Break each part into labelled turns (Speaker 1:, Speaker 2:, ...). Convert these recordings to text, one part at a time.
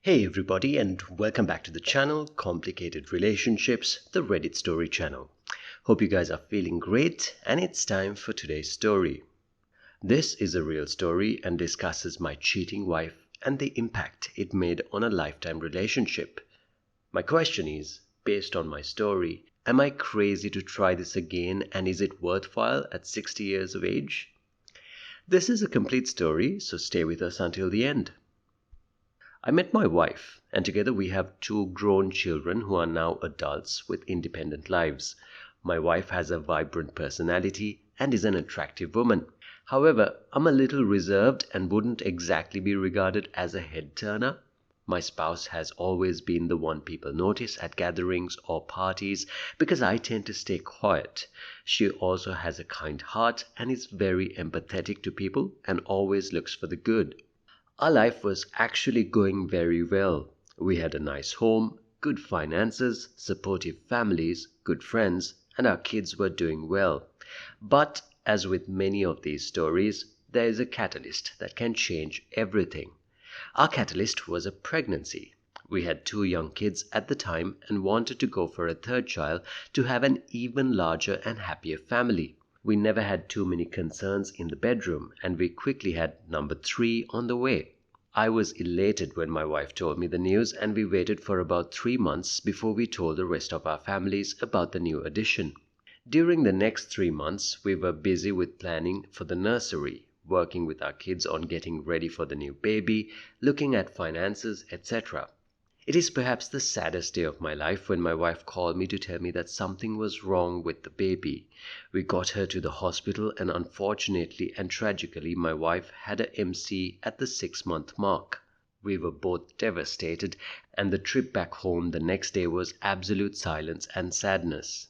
Speaker 1: Hey everybody, and welcome back to the channel Complicated Relationships, the Reddit story channel. Hope you guys are feeling great, and it's time for today's story. This is a real story and discusses my cheating wife and the impact it made on a lifetime relationship. My question is, based on my story, am I crazy to try this again, and is it worthwhile at 60 years of age? This is a complete story, so stay with us until the end. I met my wife, and together we have two grown children who are now adults with independent lives. My wife has a vibrant personality and is an attractive woman. However, I'm a little reserved and wouldn't exactly be regarded as a head turner. My spouse has always been the one people notice at gatherings or parties because I tend to stay quiet. She also has a kind heart and is very empathetic to people and always looks for the good. Our life was actually going very well. We had a nice home, good finances, supportive families, good friends, and our kids were doing well. But as with many of these stories, there is a catalyst that can change everything. Our catalyst was a pregnancy. We had two young kids at the time and wanted to go for a third child to have an even larger and happier family. We never had too many concerns in the bedroom, and we quickly had number three on the way. I was elated when my wife told me the news, and we waited for about 3 months before we told the rest of our families about the new addition. During the next 3 months, we were busy with planning for the nursery, working with our kids on getting ready for the new baby, looking at finances, etc. It is perhaps the saddest day of my life when my wife called me to tell me that something was wrong with the baby. We got her to the hospital, and unfortunately and tragically, my wife had a MC at the 6-month mark. We were both devastated, and the trip back home the next day was absolute silence and sadness.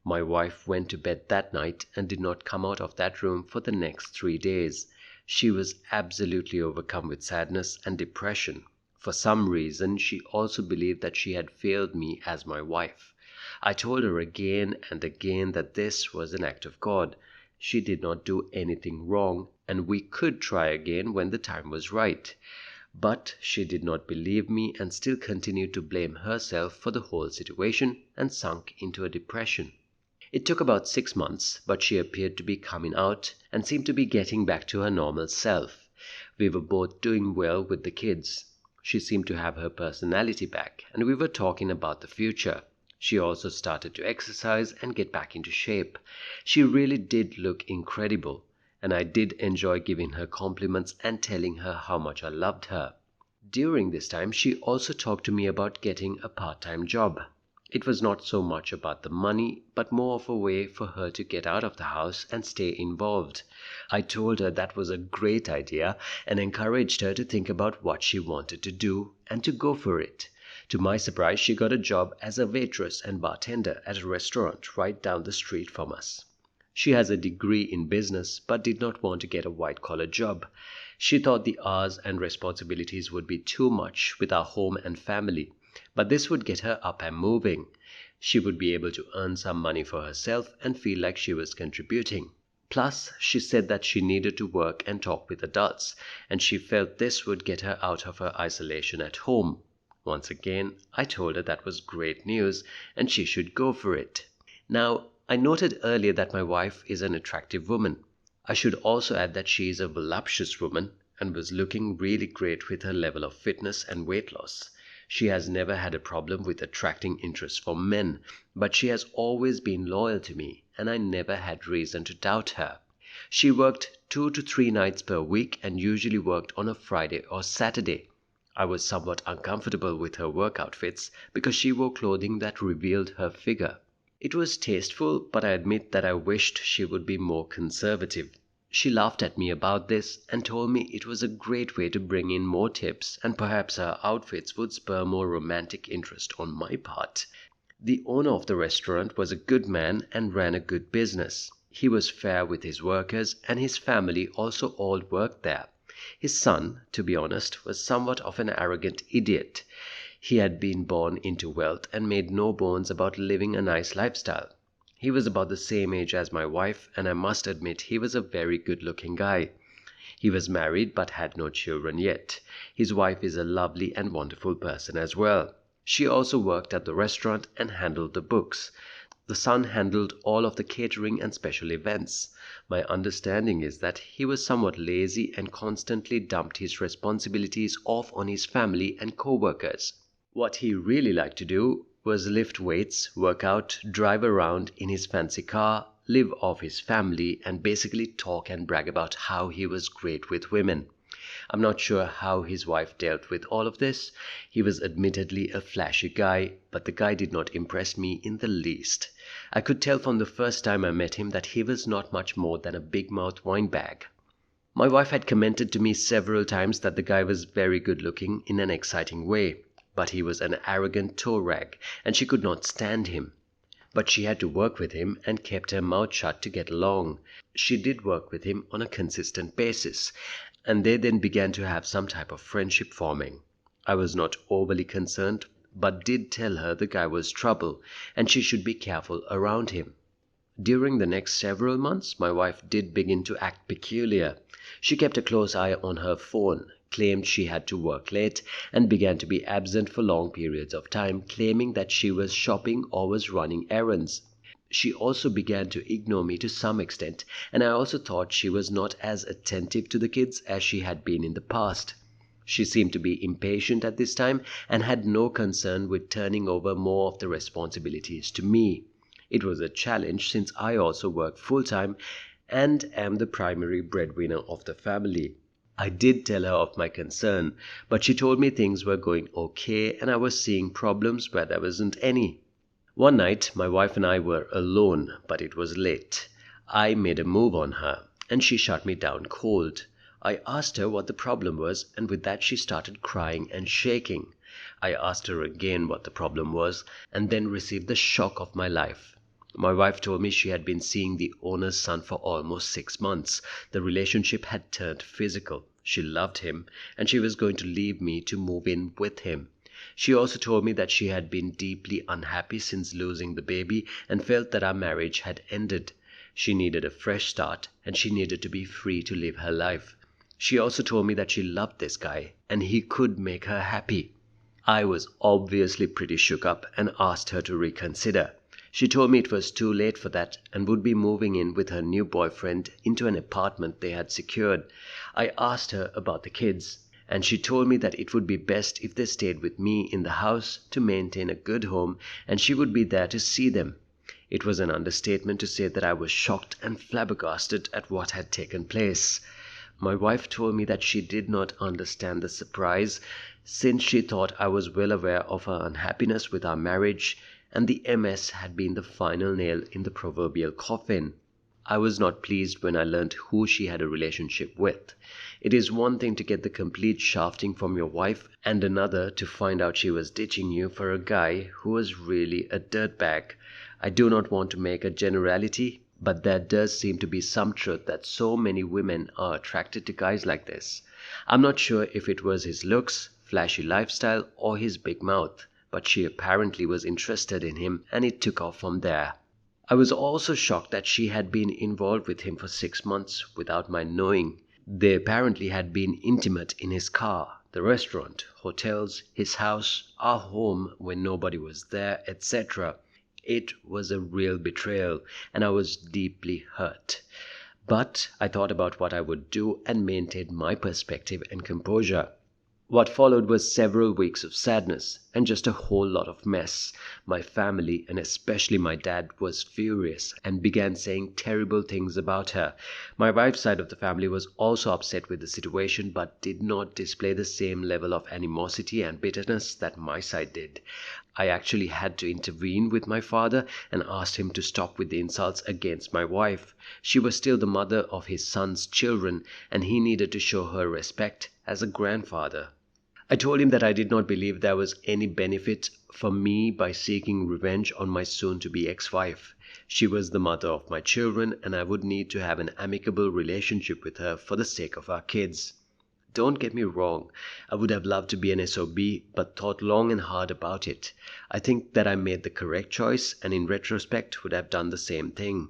Speaker 1: My wife went to bed that night and did not come out of that room for the next 3 days. She was absolutely overcome with sadness and depression. For some reason, she also believed that she had failed me as my wife. I told her again and again that this was an act of God. She did not do anything wrong, and we could try again when the time was right. But she did not believe me and still continued to blame herself for the whole situation and sunk into a depression. It took about 6 months, but she appeared to be coming out and seemed to be getting back to her normal self. We were both doing well with the kids. She seemed to have her personality back, and we were talking about the future. She also started to exercise and get back into shape. She really did look incredible, and I did enjoy giving her compliments and telling her how much I loved her. During this time, she also talked to me about getting a part-time job. It was not so much about the money, but more of a way for her to get out of the house and stay involved. I told her that was a great idea and encouraged her to think about what she wanted to do and to go for it. To my surprise, she got a job as a waitress and bartender at a restaurant right down the street from us. She has a degree in business but did not want to get a white-collar job. She thought the hours and responsibilities would be too much with our home and family. But this would get her up and moving. She would be able to earn some money for herself and feel like she was contributing. Plus, she said that she needed to work and talk with adults, and she felt this would get her out of her isolation at home. Once again, I told her that was great news and she should go for it. Now, I noted earlier that my wife is an attractive woman. I should also add that she is a voluptuous woman and was looking really great with her level of fitness and weight loss. She has never had a problem with attracting interest from men, but she has always been loyal to me, and I never had reason to doubt her. She worked 2 to 3 nights per week and usually worked on a Friday or Saturday. I was somewhat uncomfortable with her work outfits because she wore clothing that revealed her figure. It was tasteful, but I admit that I wished she would be more conservative. She laughed at me about this and told me it was a great way to bring in more tips, and perhaps her outfits would spur more romantic interest on my part. The owner of the restaurant was a good man and ran a good business. He was fair with his workers, and his family also all worked there. His son, to be honest, was somewhat of an arrogant idiot. He had been born into wealth and made no bones about living a nice lifestyle. He was about the same age as my wife, and I must admit he was a very good-looking guy. He was married but had no children yet. His wife is a lovely and wonderful person as well. She also worked at the restaurant and handled the books. The son handled all of the catering and special events. My understanding is that he was somewhat lazy and constantly dumped his responsibilities off on his family and co-workers. What he really liked to do was lift weights, work out, drive around in his fancy car, live off his family, and basically talk and brag about how he was great with women. I'm not sure how his wife dealt with all of this. He was admittedly a flashy guy, but the guy did not impress me in the least. I could tell from the first time I met him that he was not much more than a big mouth wine bag. My wife had commented to me several times that the guy was very good looking in an exciting way, but he was an arrogant toe rag, and she could not stand him. But she had to work with him and kept her mouth shut to get along. She did work with him on a consistent basis, and they then began to have some type of friendship forming. I was not overly concerned, but did tell her the guy was trouble, and she should be careful around him. During the next several months, my wife did begin to act peculiar. She kept a close eye on her phone, claimed she had to work late, and began to be absent for long periods of time, claiming that she was shopping or was running errands. She also began to ignore me to some extent, and I also thought she was not as attentive to the kids as she had been in the past. She seemed to be impatient at this time and had no concern with turning over more of the responsibilities to me. It was a challenge since I also work full-time and am the primary breadwinner of the family. I did tell her of my concern, but she told me things were going okay and I was seeing problems where there wasn't any. One night, my wife and I were alone, but it was late. I made a move on her, and she shut me down cold. I asked her what the problem was, and with that she started crying and shaking. I asked her again what the problem was, and then received the shock of my life. My wife told me she had been seeing the owner's son for almost 6 months. The relationship had turned physical. She loved him, and she was going to leave me to move in with him. She also told me that she had been deeply unhappy since losing the baby and felt that our marriage had ended. She needed a fresh start, and she needed to be free to live her life. She also told me that she loved this guy, and he could make her happy. I was obviously pretty shook up and asked her to reconsider. She told me it was too late for that and would be moving in with her new boyfriend into an apartment they had secured. I asked her about the kids, and she told me that it would be best if they stayed with me in the house to maintain a good home, and she would be there to see them. It was an understatement to say that I was shocked and flabbergasted at what had taken place. My wife told me that she did not understand the surprise, since she thought I was well aware of her unhappiness with our marriage, and the MS had been the final nail in the proverbial coffin. I was not pleased when I learned who she had a relationship with. It is one thing to get the complete shafting from your wife, and another to find out she was ditching you for a guy who was really a dirtbag. I do not want to make a generality, but there does seem to be some truth that so many women are attracted to guys like this. I'm not sure if it was his looks, flashy lifestyle, or his big mouth, but she apparently was interested in him and it took off from there. I was also shocked that she had been involved with him for 6 months without my knowing. They apparently had been intimate in his car, the restaurant, hotels, his house, our home when nobody was there, etc. It was a real betrayal, and I was deeply hurt. But I thought about what I would do and maintained my perspective and composure. What followed was several weeks of sadness and just a whole lot of mess. My family, and especially my dad, was furious and began saying terrible things about her. My wife's side of the family was also upset with the situation but did not display the same level of animosity and bitterness that my side did. I actually had to intervene with my father and asked him to stop with the insults against my wife. She was still the mother of his son's children, and he needed to show her respect as a grandfather. I told him that I did not believe there was any benefit for me by seeking revenge on my soon-to-be ex-wife. She was the mother of my children, and I would need to have an amicable relationship with her for the sake of our kids. Don't get me wrong, I would have loved to be an SOB, but thought long and hard about it. I think that I made the correct choice, and in retrospect would have done the same thing.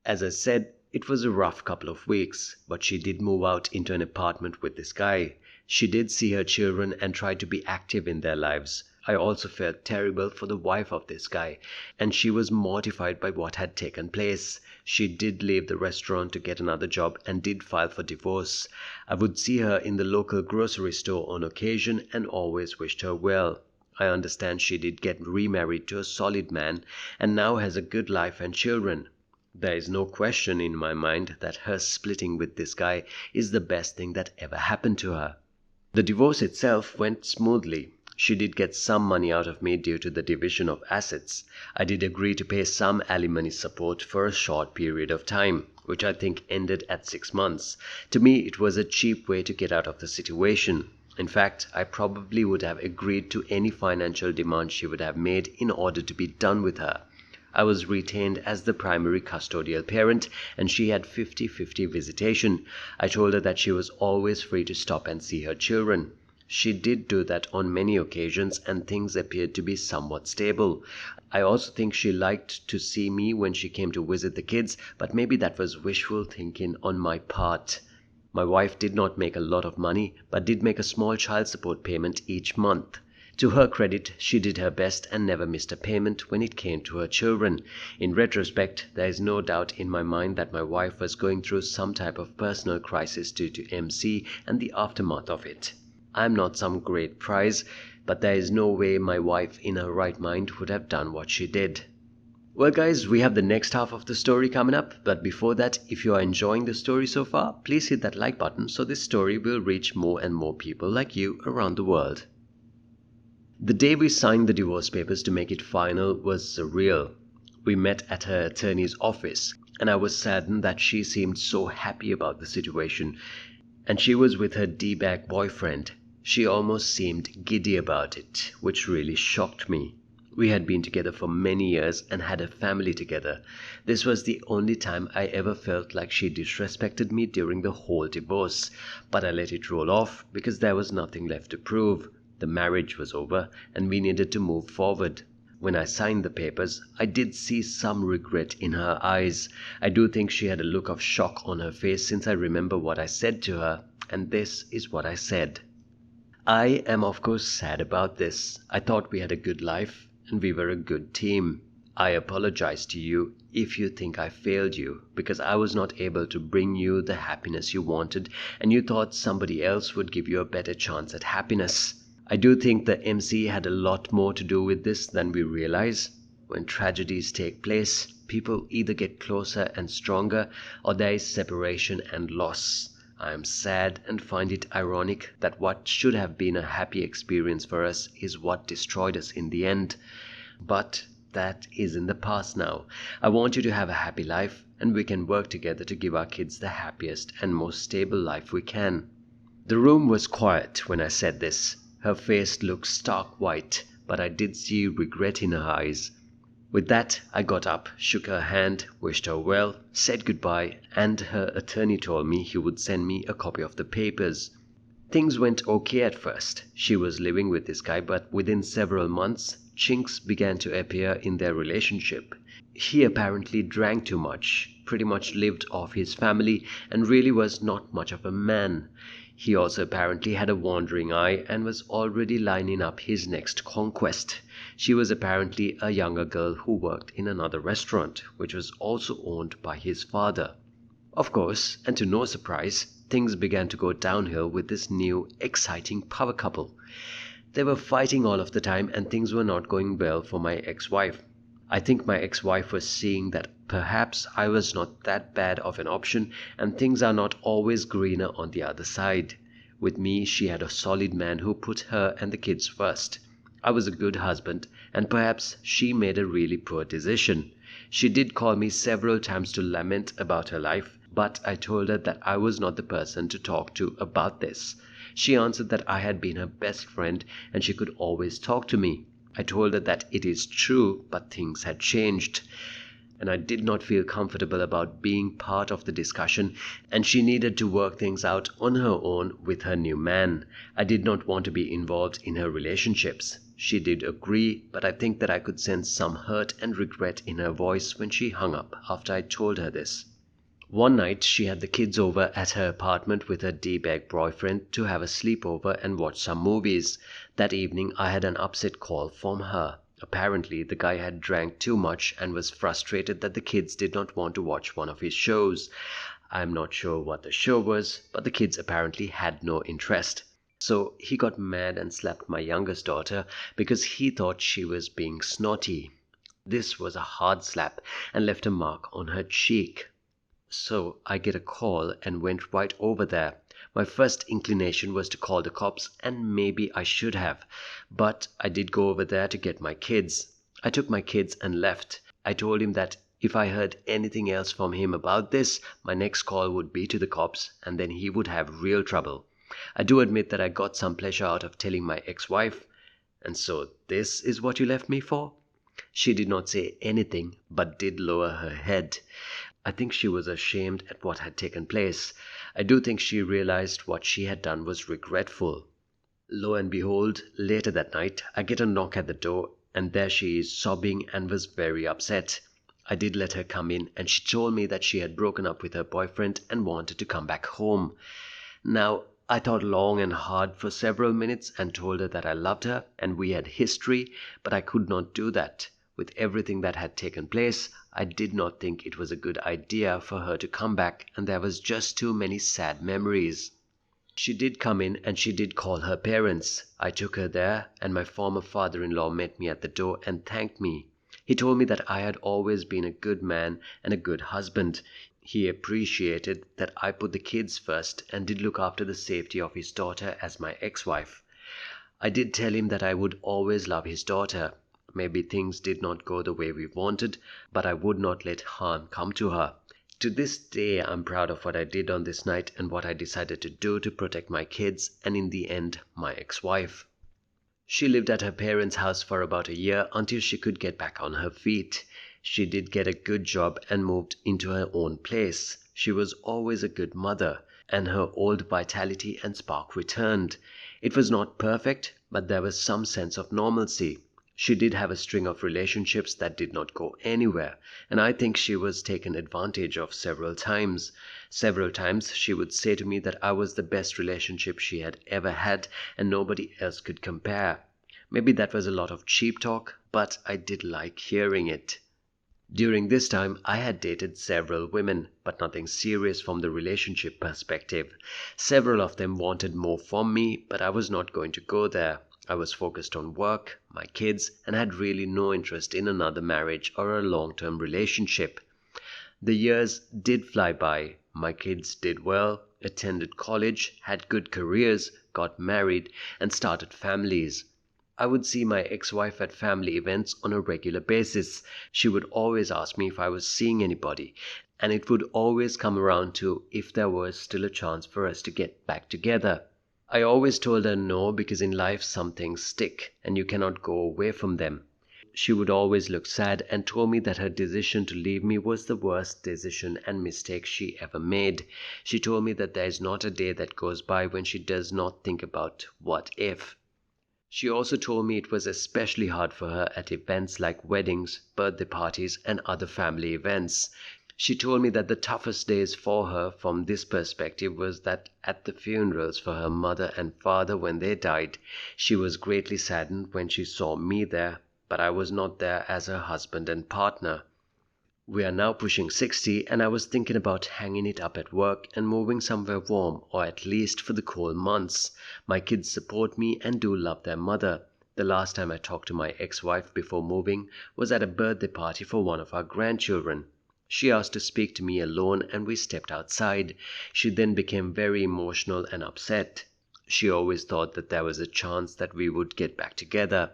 Speaker 1: As I said, It was a rough couple of weeks, but she did move out into an apartment with this guy. She did see her children and tried to be active in their lives. I also felt terrible for the wife of this guy, and she was mortified by what had taken place. She did leave the restaurant to get another job and did file for divorce. I would see her in the local grocery store on occasion and always wished her well. I understand she did get remarried to a solid man and now has a good life and children. There is no question in my mind that her splitting with this guy is the best thing that ever happened to her. The divorce itself went smoothly. She did get some money out of me due to the division of assets. I did agree to pay some alimony support for a short period of time, which I think ended at 6 months. To me, it was a cheap way to get out of the situation. In fact, I probably would have agreed to any financial demand she would have made in order to be done with her. I was retained as the primary custodial parent, and she had 50-50 visitation. I told her that she was always free to stop and see her children. She did do that on many occasions, and things appeared to be somewhat stable. I also think she liked to see me when she came to visit the kids, but maybe that was wishful thinking on my part. My wife did not make a lot of money, but did make a small child support payment each month. To her credit, she did her best and never missed a payment when it came to her children. In retrospect, there is no doubt in my mind that my wife was going through some type of personal crisis due to MC and the aftermath of it. I'm not some great prize, but there is no way my wife in her right mind would have done what she did. Well guys, we have the next half of the story coming up, but before that, if you are enjoying the story so far, please hit that like button so this story will reach more and more people like you around the world. The day we signed the divorce papers to make it final was surreal. We met at her attorney's office, and I was saddened that she seemed so happy about the situation, and she was with her D-bag boyfriend. She almost seemed giddy about it, which really shocked me. We had been together for many years and had a family together. This was the only time I ever felt like she disrespected me during the whole divorce, but I let it roll off because there was nothing left to prove. The marriage was over and we needed to move forward. When I signed the papers, I did see some regret in her eyes. I do think she had a look of shock on her face since I remember what I said to her, and this is what I said. I am of course sad about this. I thought we had a good life and we were a good team. I apologize to you if you think I failed you because I was not able to bring you the happiness you wanted and you thought somebody else would give you a better chance at happiness. I do think the MC had a lot more to do with this than we realize. When tragedies take place, people either get closer and stronger or there is separation and loss. I am sad and find it ironic that what should have been a happy experience for us is what destroyed us in the end. But that is in the past now. I want you to have a happy life and we can work together to give our kids the happiest and most stable life we can. The room was quiet when I said this. Her face looked stark white, but I did see regret in her eyes. With that, I got up, shook her hand, wished her well, said goodbye, and her attorney told me he would send me a copy of the papers. Things went okay at first. She was living with this guy, but within several months, chinks began to appear in their relationship. He apparently drank too much, pretty much lived off his family, and really was not much of a man. He also apparently had a wandering eye and was already lining up his next conquest. She was apparently a younger girl who worked in another restaurant, which was also owned by his father. Of course, and to no surprise, things began to go downhill with this new, exciting power couple. They were fighting all of the time and things were not going well for my ex-wife. I think my ex-wife was seeing that perhaps I was not that bad of an option and things are not always greener on the other side. With me, she had a solid man who put her and the kids first. I was a good husband and perhaps she made a really poor decision. She did call me several times to lament about her life, but I told her that I was not the person to talk to about this. She answered that I had been her best friend and she could always talk to me. I told her that it is true, but things had changed. And I did not feel comfortable about being part of the discussion, and she needed to work things out on her own with her new man. I did not want to be involved in her relationships. She did agree, but I think that I could sense some hurt and regret in her voice when she hung up after I told her this. One night, she had the kids over at her apartment with her D-bag boyfriend to have a sleepover and watch some movies. That evening, I had an upset call from her. Apparently, the guy had drank too much and was frustrated that the kids did not want to watch one of his shows. I'm not sure what the show was, but the kids apparently had no interest. So he got mad and slapped my youngest daughter because he thought she was being snotty. This was a hard slap and left a mark on her cheek. So I get a call and went right over there. My first inclination was to call the cops, and maybe I should have. But I did go over there to get my kids. I took my kids and left. I told him that if I heard anything else from him about this, my next call would be to the cops, and then he would have real trouble. I do admit that I got some pleasure out of telling my ex-wife. And so this is what you left me for? She did not say anything, but did lower her head. I think she was ashamed at what had taken place. I do think she realized what she had done was regretful. Lo and behold, later that night, I get a knock at the door, and there she is sobbing and was very upset. I did let her come in, and she told me that she had broken up with her boyfriend and wanted to come back home. Now, I thought long and hard for several minutes and told her that I loved her and we had history, but I could not do that. With everything that had taken place, I did not think it was a good idea for her to come back, and there was just too many sad memories. She did come in and she did call her parents. I took her there, and my former father-in-law met me at the door and thanked me. He told me that I had always been a good man and a good husband. He appreciated that I put the kids first and did look after the safety of his daughter as my ex-wife. I did tell him that I would always love his daughter. Maybe things did not go the way we wanted, but I would not let harm come to her. To this day, I'm proud of what I did on this night and what I decided to do to protect my kids and, in the end, my ex-wife. She lived at her parents' house for about a year until she could get back on her feet. She did get a good job and moved into her own place. She was always a good mother, and her old vitality and spark returned. It was not perfect, but there was some sense of normalcy. She did have a string of relationships that did not go anywhere, and I think she was taken advantage of several times. Several times she would say to me that I was the best relationship she had ever had and nobody else could compare. Maybe that was a lot of cheap talk, but I did like hearing it. During this time, I had dated several women, but nothing serious from the relationship perspective. Several of them wanted more from me, but I was not going to go there. I was focused on work, my kids, and had really no interest in another marriage or a long-term relationship. The years did fly by. My kids did well, attended college, had good careers, got married, and started families. I would see my ex-wife at family events on a regular basis. She would always ask me if I was seeing anybody, and it would always come around to if there was still a chance for us to get back together. I always told her no, because in life some things stick and you cannot go away from them. She would always look sad and told me that her decision to leave me was the worst decision and mistake she ever made. She told me that there is not a day that goes by when she does not think about what if. She also told me it was especially hard for her at events like weddings, birthday parties, and other family events. She told me that the toughest days for her from this perspective was that at the funerals for her mother and father when they died, she was greatly saddened when she saw me there, but I was not there as her husband and partner. We are now pushing 60, and I was thinking about hanging it up at work and moving somewhere warm, or at least for the cold months. My kids support me and do love their mother. The last time I talked to my ex-wife before moving was at a birthday party for one of our grandchildren. She asked to speak to me alone and we stepped outside. She then became very emotional and upset. She always thought that there was a chance that we would get back together.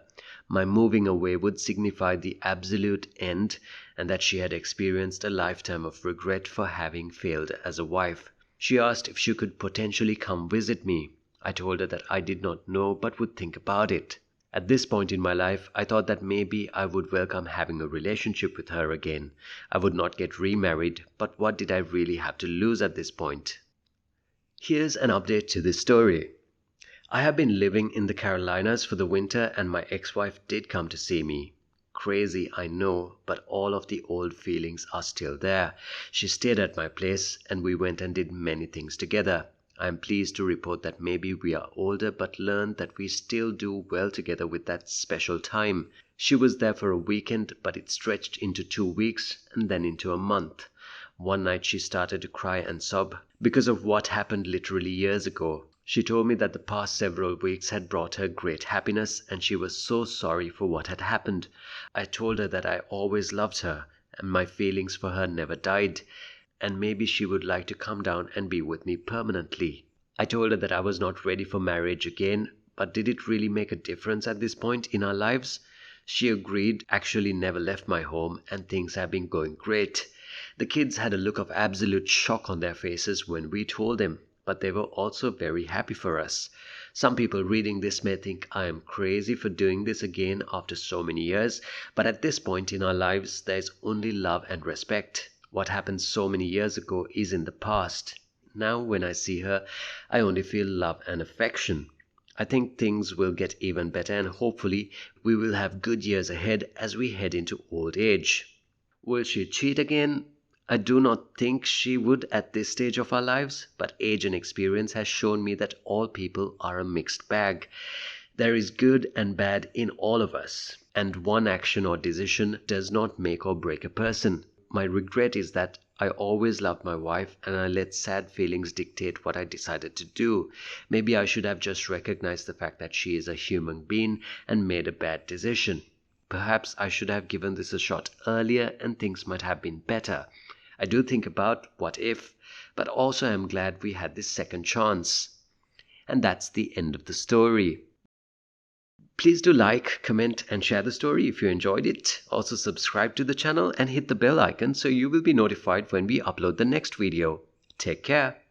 Speaker 1: My moving away would signify the absolute end, and that she had experienced a lifetime of regret for having failed as a wife. She asked if she could potentially come visit me. I told her that I did not know but would think about it. At this point in my life, I thought that maybe I would welcome having a relationship with her again. I would not get remarried, but what did I really have to lose at this point? Here's an update to this story. I have been living in the Carolinas for the winter and my ex-wife did come to see me. Crazy, I know, but all of the old feelings are still there. She stayed at my place and we went and did many things together. I am pleased to report that maybe we are older but learned that we still do well together with that special time. She was there for a weekend, but it stretched into 2 weeks and then into a month. One night she started to cry and sob because of what happened literally years ago. She told me that the past several weeks had brought her great happiness and she was so sorry for what had happened. I told her that I always loved her and my feelings for her never died, and maybe she would like to come down and be with me permanently. I told her that I was not ready for marriage again, but did it really make a difference at this point in our lives? She agreed, actually never left my home, and things have been going great. The kids had a look of absolute shock on their faces when we told them, but they were also very happy for us. Some people reading this may think I am crazy for doing this again after so many years, but at this point in our lives there is only love and respect. What happened so many years ago is in the past. Now when I see her, I only feel love and affection. I think things will get even better and hopefully we will have good years ahead as we head into old age. Will she cheat again? I do not think she would at this stage of our lives, but age and experience has shown me that all people are a mixed bag. There is good and bad in all of us, and one action or decision does not make or break a person. My regret is that I always loved my wife and I let sad feelings dictate what I decided to do. Maybe I should have just recognized the fact that she is a human being and made a bad decision. Perhaps I should have given this a shot earlier and things might have been better. I do think about what if, but also I'm glad we had this second chance. And that's the end of the story. Please do like, comment and share the story if you enjoyed it. Also subscribe to the channel and hit the bell icon so you will be notified when we upload the next video. Take care.